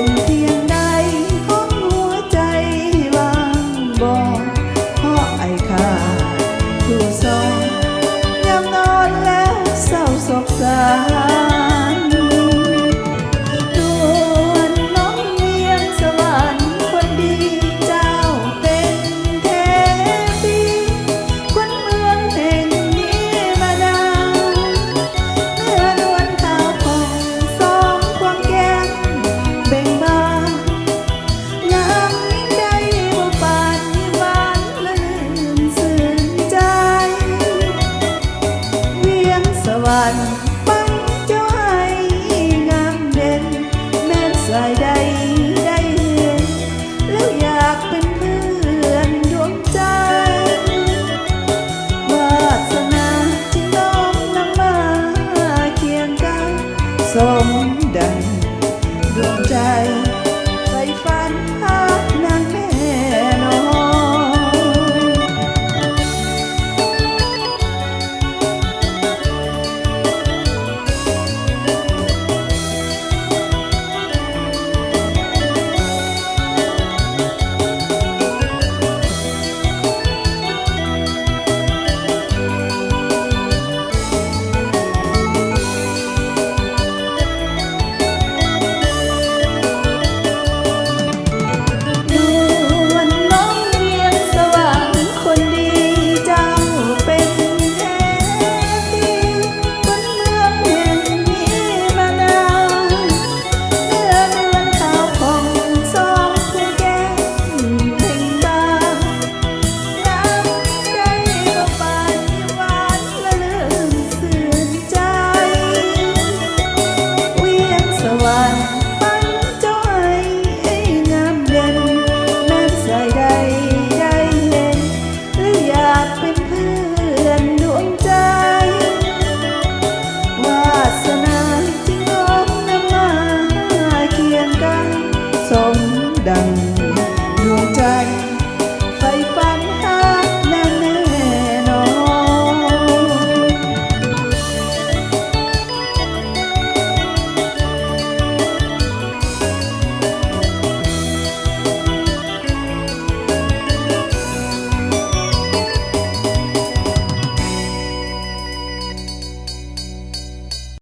นเพียงใดของหัวใจวางบอกเพราะไอ้ข้าผู้สองยามนอนแล้วเศร้าโศกสารดวนน้องเมียงสวรรค์คนดีเจ้าเป็นเทพีขวัญเมืองแห่งนี้มานานเนื้อนวลขาวผ่องสองควงแก้มเบ่งบานงามยิ่งใดบ่ปานยิ่งหวานและลื่นสื่นใจเวียงสวรรค์ปั้นเจ้าให้งามเด่นแม้นสายใดได้เห็นแล้วอยากเป็นเพื่อนดวงใจวาสนาจึงน้อมนำมาเคียงกันสมดังดวงใจ